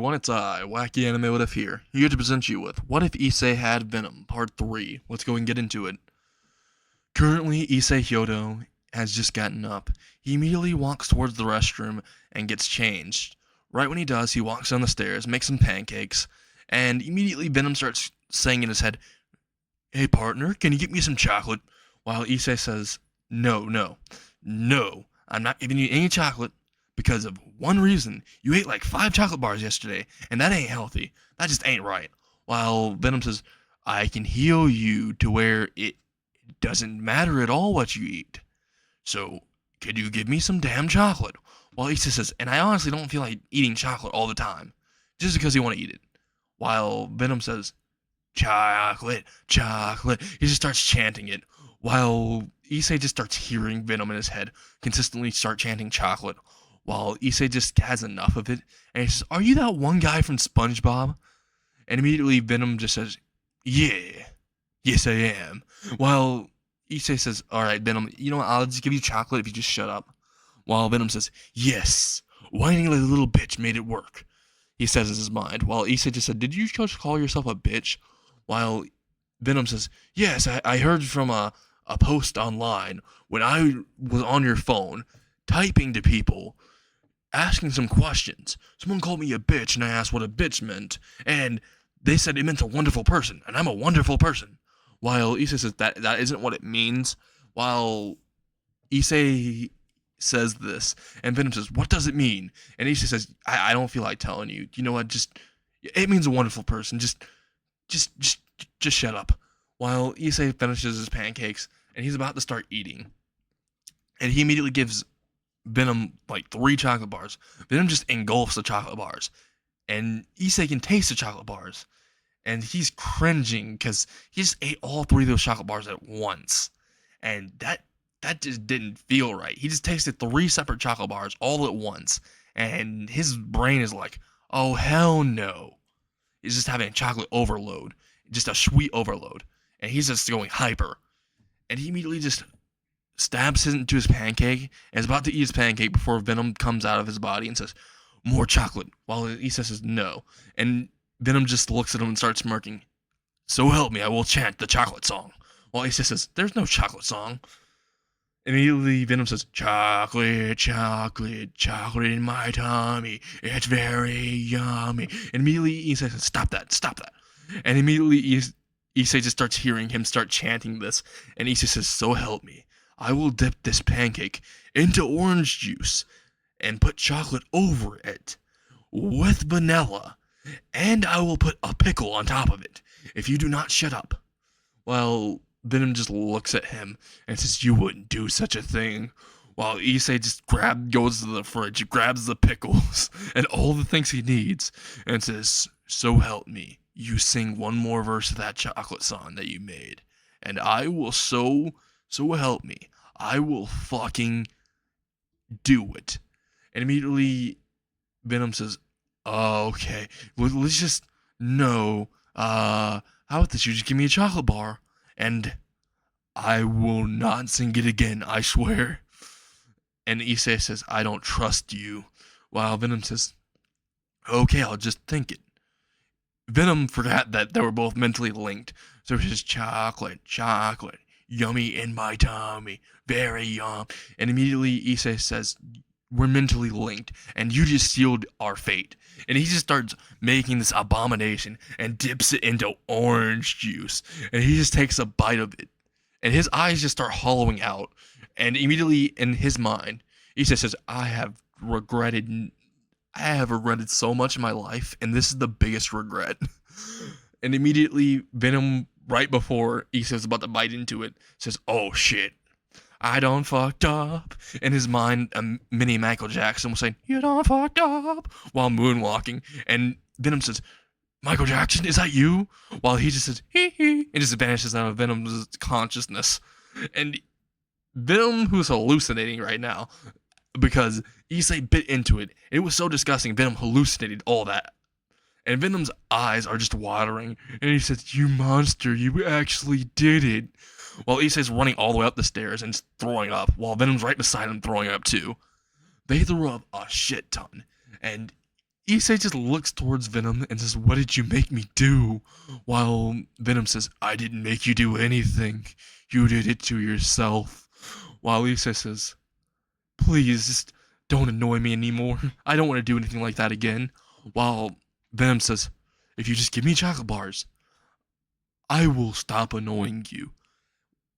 everyone, it's I, Wacky Anime What If here to present you with What If Issei Had Venom, Part 3. Let's go and get into it. Currently, Issei Hyodo has just gotten up. He immediately walks towards the restroom and gets changed. Right when he does, he walks down the stairs, makes some pancakes, and immediately Venom starts saying in his head, "Hey partner, can you get me some chocolate?" While Issei says, No, I'm not giving you any chocolate. Because of one reason, you ate like 5 chocolate bars yesterday, and that ain't healthy. That just ain't right. While Venom says, I can heal you to where it doesn't matter at all what you eat. So, could you give me some damn chocolate? While Issa says, and I honestly don't feel like eating chocolate all the time, just because you want to eat it. While Venom says, chocolate, chocolate, he just starts chanting it. While Issei just starts hearing Venom in his head consistently start chanting chocolate. While Issei just has enough of it, and he says, are you that one guy from SpongeBob? And immediately Venom just says, yeah, yes I am. While Issei says, alright Venom, you know what, I'll just give you chocolate if you just shut up. While Venom says, yes, whining like a little bitch made it work. He says in his mind, while Issei just said, did you just call yourself a bitch? While Venom says, yes, I heard from a post online when I was on your phone, typing to people, asking some questions. Someone called me a bitch and I asked what a bitch meant, and they said it meant a wonderful person, and I'm a wonderful person. While Issei says that isn't what it means. While Issei says this, and Venom says, what does it mean? And Issei says, I don't feel like telling you. You know what, it means a wonderful person. Just shut up. While Issei finishes his pancakes, and he's about to start eating, and he immediately gives Venom like 3 chocolate bars. Venom just engulfs the chocolate bars, and Issei can taste the chocolate bars, and he's cringing because he just ate all 3 of those chocolate bars at once, and that just didn't feel right. He just tasted 3 separate chocolate bars all at once, and his brain is like, oh hell no. He's just having a chocolate overload, just a sweet overload, and he's just going hyper, and he immediately just stabs into his pancake and is about to eat his pancake before Venom comes out of his body and says, more chocolate, while Issa says no. And Venom just looks at him and starts smirking. So help me, I will chant the chocolate song. While Issa says, there's no chocolate song. Immediately Venom says, chocolate, chocolate, chocolate in my tummy. It's very yummy. And immediately Issa says, stop that. And immediately Issei just starts hearing him start chanting this. And Issa says, so help me, I will dip this pancake into orange juice and put chocolate over it with vanilla, and I will put a pickle on top of it if you do not shut up. While Venom just looks at him and says, you wouldn't do such a thing. While Issei just goes to the fridge, grabs the pickles and all the things he needs, and says, so help me, you sing one more verse of that chocolate song that you made, and I will so help me, I will fucking do it. And immediately Venom says, okay, let's just, no, how about this, you just give me a chocolate bar, and I will not sing it again, I swear. And Issei says, I don't trust you. While Venom says, okay, I'll just think it. Venom forgot that they were both mentally linked, so he says, chocolate, chocolate, yummy in my tummy, very yum. And immediately Issei says, we're mentally linked, and you just sealed our fate. And he just starts making this abomination and dips it into orange juice, and he just takes a bite of it, and his eyes just start hollowing out. And immediately in his mind, Issei says, I have regretted so much in my life, and this is the biggest regret. And immediately Venom, right before Issei's about to bite into it, says, oh shit, I done fucked up. In his mind, a mini Michael Jackson was saying, you done fucked up, while moonwalking. And Venom says, Michael Jackson, is that you? While he just says, hee hee, and just vanishes out of Venom's consciousness. And Venom, who's hallucinating right now, because Issei bit into it, it was so disgusting, Venom hallucinated all that. And Venom's eyes are just watering, and he says, you monster, you actually did it. While Issei's running all the way up the stairs and throwing up, while Venom's right beside him throwing up too. They threw up a shit ton, and Issei just looks towards Venom and says, "What did you make me do?" While Venom says, "I didn't make you do anything. You did it to yourself." While Issei says, "Please, just don't annoy me anymore. I don't want to do anything like that again." While Venom says, "If you just give me chocolate bars, I will stop annoying you."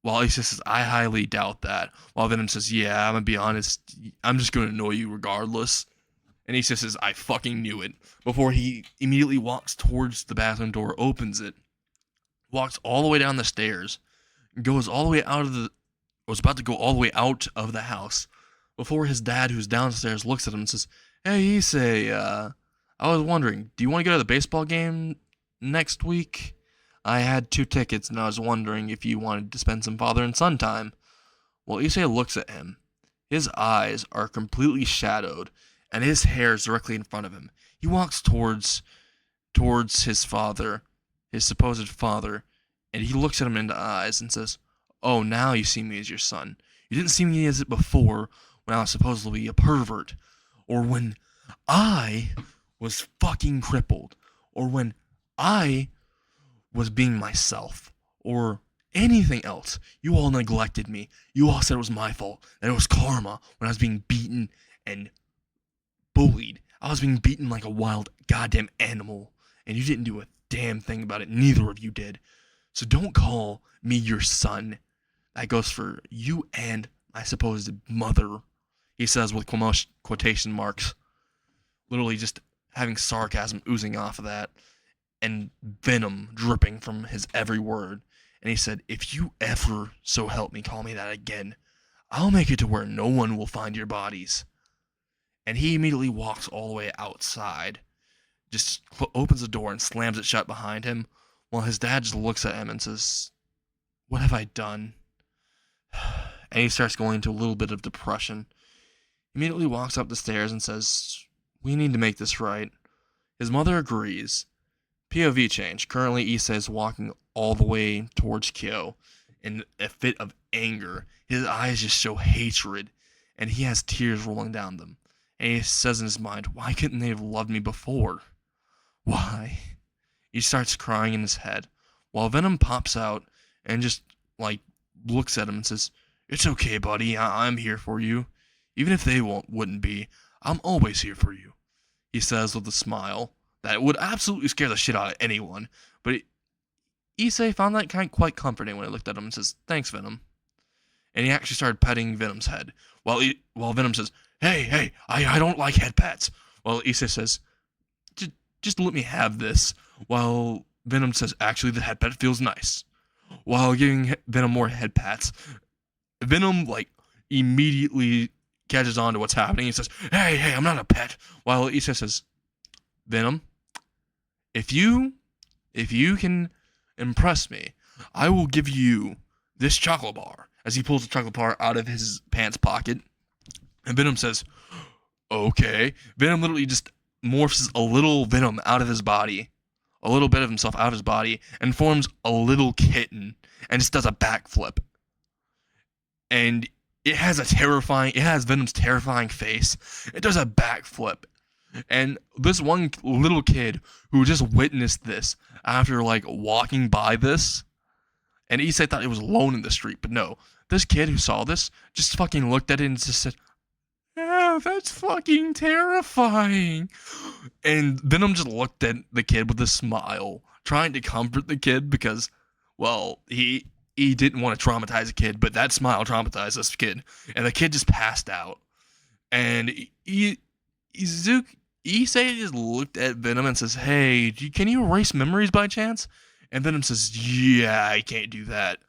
While Issei says, "I highly doubt that." While Venom says, "Yeah, I'm gonna be honest. I'm just gonna annoy you regardless." And Issei says, "I fucking knew it." Before he immediately walks towards the bathroom door, opens it, walks all the way down the stairs, goes all the way out of the, was about to go all the way out of the house, before his dad, who's downstairs, looks at him and says, "Hey, Issei, I was wondering, do you want to go to the baseball game next week? I had 2 tickets and I was wondering if you wanted to spend some father and son time." Well, Issei looks at him. His eyes are completely shadowed, and his hair is directly in front of him. He walks towards his father, his supposed father, and he looks at him in the eyes and says, "Oh, now you see me as your son. You didn't see me as it before when I was supposedly a pervert, or when I was fucking crippled, or when I was being myself, or anything else. You all neglected me. You all said it was my fault, that it was karma when I was being beaten and bullied. I was being beaten like a wild goddamn animal, and you didn't do a damn thing about it. Neither of you did. So don't call me your son." That goes for you and my supposed mother, he says with quotation marks, literally just having sarcasm oozing off of that, and venom dripping from his every word. And he said, "If you ever, so help me, call me that again, I'll make it to where no one will find your bodies." And he immediately walks all the way outside, just opens the door and slams it shut behind him, while his dad just looks at him and says, "What have I done?" And he starts going into a little bit of depression. He immediately walks up the stairs and says, "We need to make this right." His mother agrees. POV change. Currently, Issei is walking all the way towards Kyo in a fit of anger. His eyes just show hatred, and he has tears rolling down them. And he says in his mind, "Why couldn't they have loved me before? Why?" He starts crying in his head, while Venom pops out and just, looks at him and says, "It's okay, buddy. I'm here for you. Even if they wouldn't be, I'm always here for you," he says with a smile that would absolutely scare the shit out of anyone. But Issei found that quite comforting when he looked at him and says, "Thanks, Venom." And he actually started petting Venom's head, while Venom says, Hey, I don't like head pats." While Issei says, just let me have this." While Venom says, "Actually, the head pat feels nice." While giving Venom more head pats, Venom, immediately catches on to what's happening. He says, Hey, I'm not a pet." While Issei says, "Venom, if you can impress me, I will give you this chocolate bar," as he pulls a chocolate bar out of his pants pocket. And Venom says, "Okay." Venom literally just morphs a little Venom out of his body, a little bit of himself out of his body, and forms a little kitten, and just does a backflip. And it has Venom's terrifying face. It does a backflip. And this one little kid who just witnessed this after walking by this, and Issei thought it was alone in the street, but no, this kid who saw this just fucking looked at it and just said, "Yeah, that's fucking terrifying." And Venom just looked at the kid with a smile, trying to comfort the kid because, well, he didn't want to traumatize the kid, but that smile traumatized this kid, and the kid just passed out. And Issei just looked at Venom and says, "Hey, can you erase memories by chance?" And Venom says, "Yeah, I can't do that."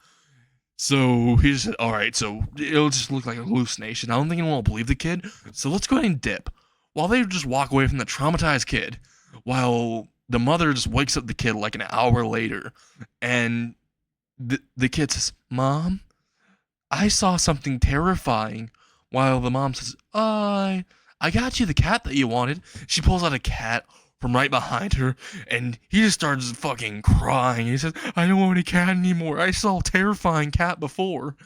So he just said, "Alright, so it'll just look like a hallucination. I don't think anyone will believe the kid, so let's go ahead and dip." While they just walk away from the traumatized kid, while the mother just wakes up the kid an hour later, and the kid says, "Mom, I saw something terrifying." While the mom says, I got you the cat that you wanted." She pulls out a cat from right behind her, and he just starts fucking crying. He says, "I don't want a cat anymore. I saw a terrifying cat before."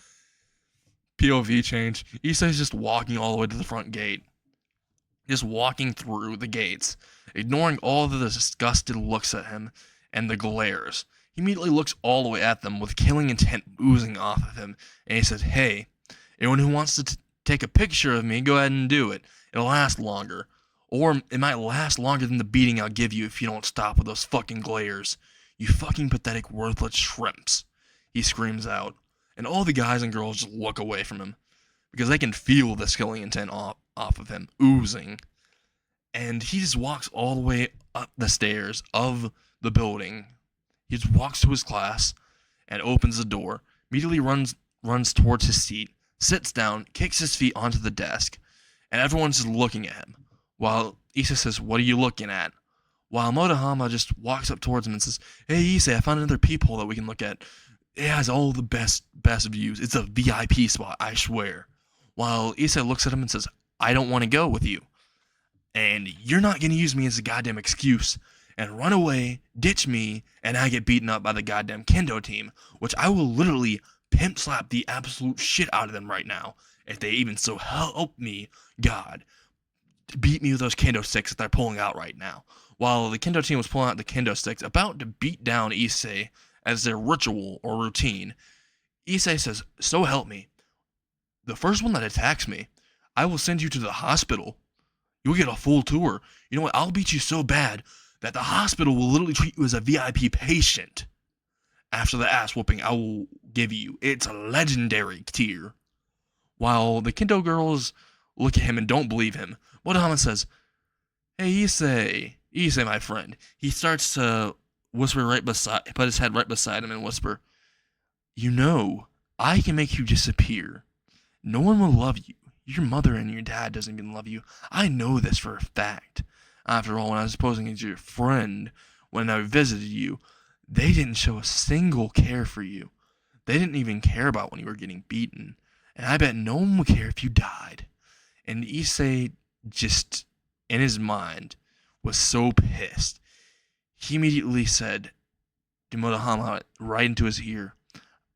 POV change. Issei's just walking all the way to the front gate. just walking through the gates, ignoring all of the disgusted looks at him and the glares. He immediately looks all the way at them with killing intent oozing off of him, and he says, "Hey, anyone who wants to take a picture of me, go ahead and do it. It'll last longer. Or it might last longer than the beating I'll give you if you don't stop with those fucking glares. You fucking pathetic, worthless shrimps," he screams out. And all the guys and girls just look away from him, because they can feel the killing intent off of him, oozing. And he just walks all the way up the stairs of the building. He just walks to his class and opens the door, immediately runs towards his seat, sits down, kicks his feet onto the desk, and everyone's just looking at him. While Issei says, "What are you looking at?" While Motohama just walks up towards him and says, "Hey Issei, I found another peephole that we can look at. It has all the best views. It's a VIP spot, I swear." While Issei looks at him and says, "I don't want to go with you. And you're not going to use me as a goddamn excuse and run away, ditch me, and I get beaten up by the goddamn kendo team, which I will literally pimp slap the absolute shit out of them right now, if they even so help me, God, beat me with those kendo sticks that they're pulling out right now." While the kendo team was pulling out the kendo sticks, about to beat down Issei as their ritual or routine, Issei says, "So help me, the first one that attacks me, I will send you to the hospital. You'll get a full tour. You know what? I'll beat you so bad that the hospital will literally treat you as a VIP patient. After the ass whooping I will give you, it's a legendary tier." While the kendo girls look at him and don't believe him, Motohama says, "Hey Issei, my friend." He starts to whisper put his head right beside him and whisper, "You know, I can make you disappear. No one will love you. Your mother and your dad doesn't even love you. I know this for a fact. After all, when I was posing as your friend, when I visited you, they didn't show a single care for you. They didn't even care about when you were getting beaten. And I bet no one would care if you died." And Issei just, in his mind, was so pissed. He immediately said to Motohama right into his ear,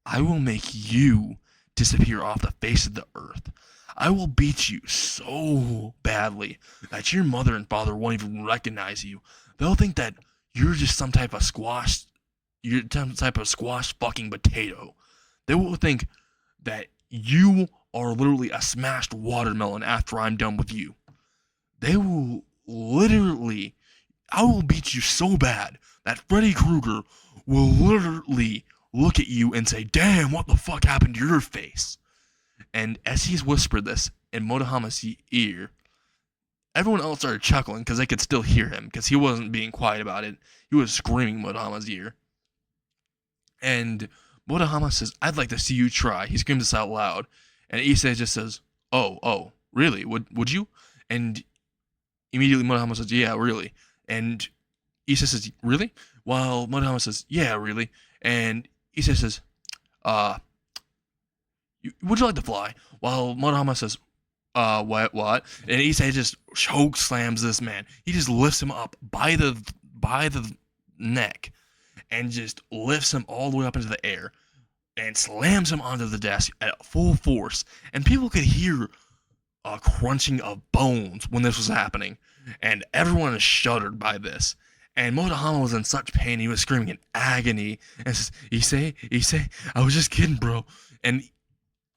"I will make you disappear off the face of the earth. I will beat you so badly that your mother and father won't even recognize you. They'll think that you're just some type of squash fucking potato. They will think that you are literally a smashed watermelon after I'm done with you. They will literally, I will beat you so bad that Freddy Krueger will literally look at you and say, 'Damn, what the fuck happened to your face?'" And as he's whispered this in Motohama's ear, everyone else started chuckling because they could still hear him, because he wasn't being quiet about it. He was screaming Motohama's ear. And Motohama says, "I'd like to see you try." He screams this out loud. And Issei just says, Oh, really? Would you?" And immediately Motohama says, "Yeah, really." And Issei says, "Really?" While Motohama says, "Yeah, really." And Issei says, "Would you like to fly?" While Motohama says, what?" And Issei just choke slams this man. He just lifts him up by the neck and just lifts him all the way up into the air and slams him onto the desk at full force. And people could hear a crunching of bones when this was happening. And everyone is shuddered by this. And Motohama was in such pain, he was screaming in agony. And says, Issei, I was just kidding, bro." And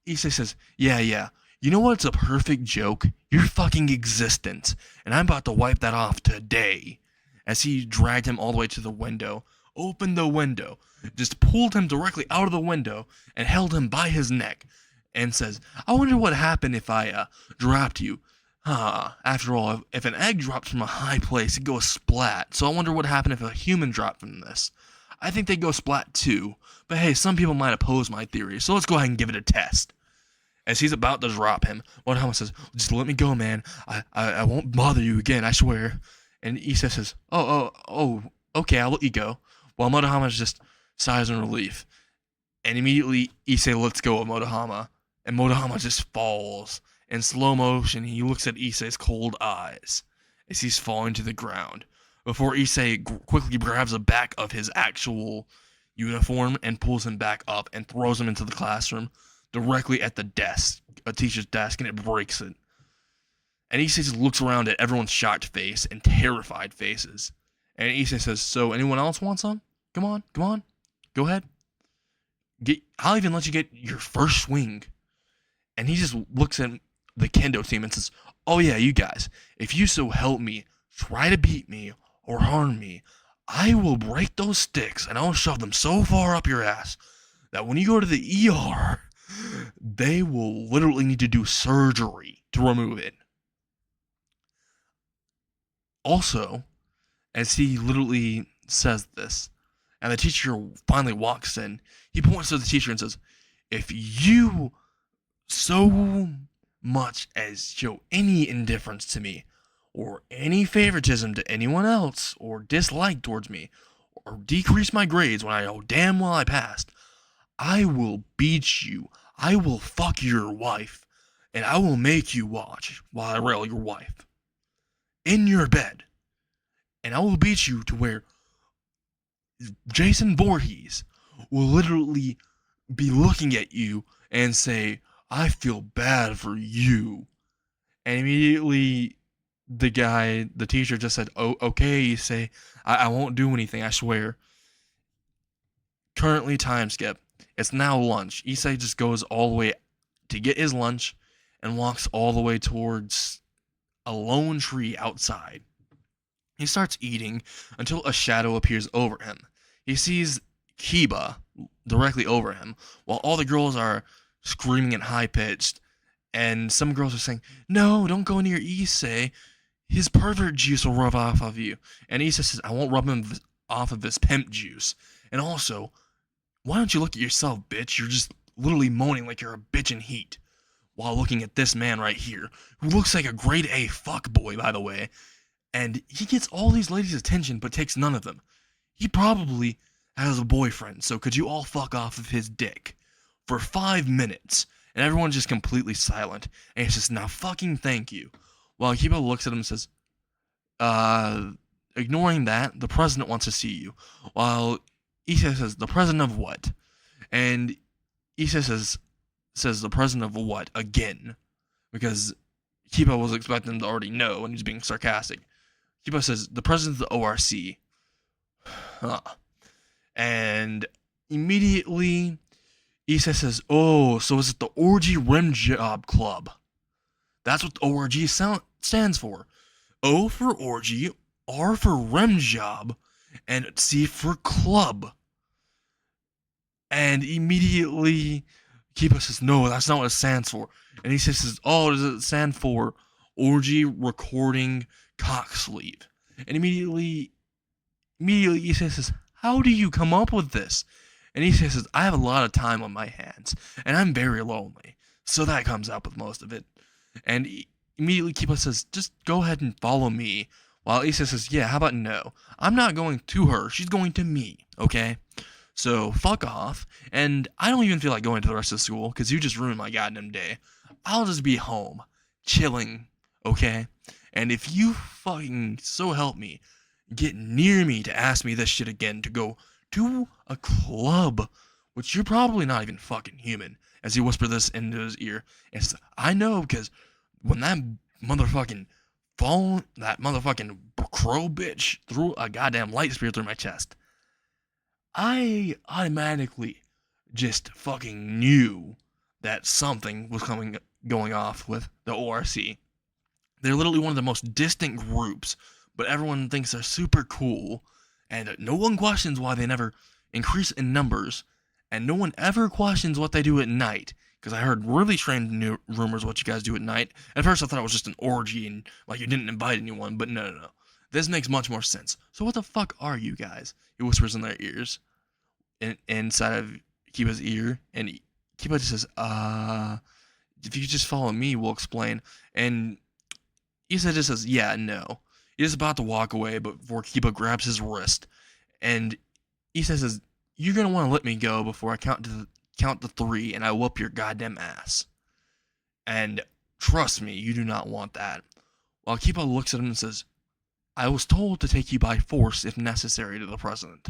Issei says, Yeah. You know what's a perfect joke? Your fucking existence. And I'm about to wipe that off today." As he dragged him all the way to the window, opened the window, just pulled him directly out of the window, and held him by his neck, and says, "I wonder what happened if I dropped you. After all, if an egg drops from a high place, it goes splat. So I wonder what happened if a human dropped from this. I think they go splat too. But hey, some people might oppose my theory, so let's go ahead and give it a test." As he's about to drop him, Motohama says, "Just let me go, man. I won't bother you again, I swear." And Issei says, Oh, okay, I'll let you go." While Motohama just sighs in relief. And immediately Issei lets go of Motohama, and Motohama just falls. In slow motion, he looks at Issei's cold eyes as he's falling to the ground, before Issei quickly grabs the back of his actual uniform and pulls him back up and throws him into the classroom directly at the desk, a teacher's desk, and it breaks it. And Issei just looks around at everyone's shocked face and terrified faces. And Issei says, so anyone else want some? Come on, go ahead. I'll even let you get your first swing. And he just looks at the kendo team and says, oh yeah, you guys, if you so help me, try to beat me or harm me, I will break those sticks and I'll shove them so far up your ass that when you go to the ER, they will literally need to do surgery to remove it. Also, as he literally says this, and the teacher finally walks in, he points to the teacher and says, if you so much as show any indifference to me, or any favoritism to anyone else, or dislike towards me, or decrease my grades when I know damn well I passed, I will beat you, I will fuck your wife, and I will make you watch while I rail your wife. In your bed. And I will beat you to where Jason Voorhees will literally be looking at you and say, I feel bad for you. And immediately the teacher just said, oh, okay, you say, I won't do anything, I swear. Currently time skip. It's now lunch. Issei just goes all the way to get his lunch and walks all the way towards a lone tree outside. He starts eating until a shadow appears over him. He sees Kiba directly over him, while all the girls are screaming and high-pitched, and some girls are saying, no, don't go near Issei. His pervert juice will rub off of you. And Issei says, I won't rub him off of his pimp juice. And also, why don't you look at yourself, bitch? You're just literally moaning like you're a bitch in heat. While looking at this man right here, who looks like a grade A fuckboy, by the way. And he gets all these ladies' attention, but takes none of them. He probably has a boyfriend, so could you all fuck off of his dick? For 5 minutes. And everyone's just completely silent. And he says, now fucking thank you. While Kiba looks at him and says, ignoring that, the president wants to see you. While Issei says, the president of what? And Issei says the president of what? Again. Because Kiba was expecting him to already know, and he's being sarcastic. Kiba says, the president of the ORC. Huh. And immediately, Issei says, oh, so is it the Orgy Rim Job Club? That's what the ORG stands for. O for orgy, R for rim job, and C for club. And immediately, Kiba says, no, that's not what it stands for. And he says, oh, does it stand for orgy recording cock sleeve? And immediately Issei says, how do you come up with this? And Issei says, I have a lot of time on my hands, and I'm very lonely. So that comes up with most of it. And immediately Kiba says, just go ahead and follow me. While Issei says, yeah, how about no? I'm not going to her, she's going to me, okay? So, fuck off. And I don't even feel like going to the rest of school, because you just ruined my goddamn day. I'll just be home, chilling, okay? And if you fucking, so help me, get near me to ask me this shit again, to go to a club, which you're probably not even fucking human, as he whispered this into his ear. And says, I know, because when that motherfucking crow bitch threw a goddamn light spear through my chest, I automatically just fucking knew that something was going off with the ORC. They're literally one of the most distant groups, but everyone thinks they're super cool, and no one questions why they never increase in numbers, and no one ever questions what they do at night, because I heard really strange rumors what you guys do at night. At first I thought it was just an orgy and like you didn't invite anyone, but no. This makes much more sense. So what the fuck are you guys? He whispers in their ears, inside of Kiba's ear, and Kiba just says, if you just follow me, we'll explain. And Issei just says, yeah, no. He's about to walk away, but before Kiba grabs his wrist, and Issei says, you're gonna want to let me go before I count to 3, and I whoop your goddamn ass. And trust me, you do not want that. While Kiba looks at him and says, I was told to take you by force if necessary to the president.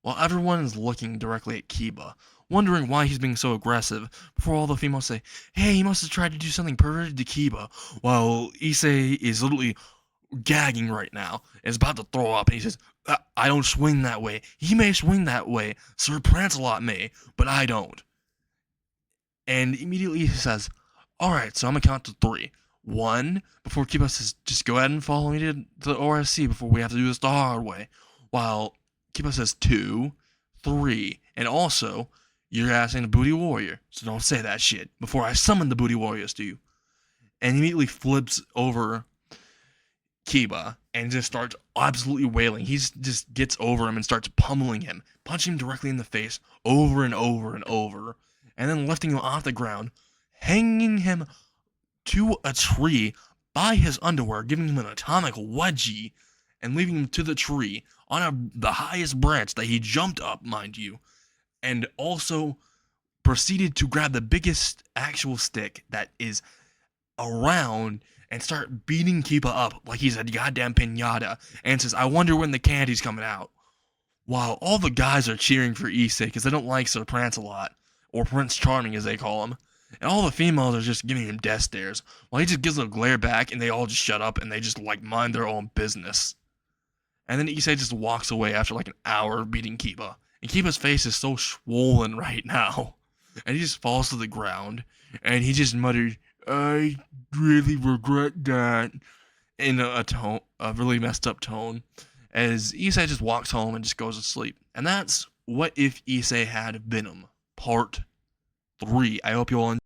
While everyone is looking directly at Kiba, wondering why he's being so aggressive, before all the females say, hey, he must have tried to do something perverted to Kiba, while Issei is literally gagging right now, and is about to throw up, and he says, I don't swing that way. He may swing that way, Sir Prancelot may, but I don't. And immediately he says, alright, so I'm gonna count to 3. 1, before Kiba says, just go ahead and follow me to the OSC before we have to do this the hard way. While Kiba says 2, 3, and also, you're asking the Booty Warrior, so don't say that shit before I summon the Booty Warriors to you. And he immediately flips over Kiba and just starts absolutely wailing. He just gets over him and starts pummeling him, punching him directly in the face over and over and over, and then lifting him off the ground, hanging him to a tree by his underwear, giving him an atomic wedgie, and leaving him to the tree on the highest branch that he jumped up, mind you, and also proceeded to grab the biggest actual stick that is around and start beating Kiba up like he's a goddamn pinata, and says, I wonder when the candy's coming out. While all the guys are cheering for Issei because they don't like Sir Prancelot, or Prince Charming as they call him, and all the females are just giving him death stares, while he just gives a glare back and they all just shut up and they just like mind their own business. And then Issei just walks away after like an hour of beating Kiba, and Kiba's face is so swollen right now, and he just falls to the ground, and he just muttered, I really regret that, in a really messed up tone, as Issei just walks home and just goes to sleep. And that's What If Issei Had Venom, Part 3. I hope you all enjoy.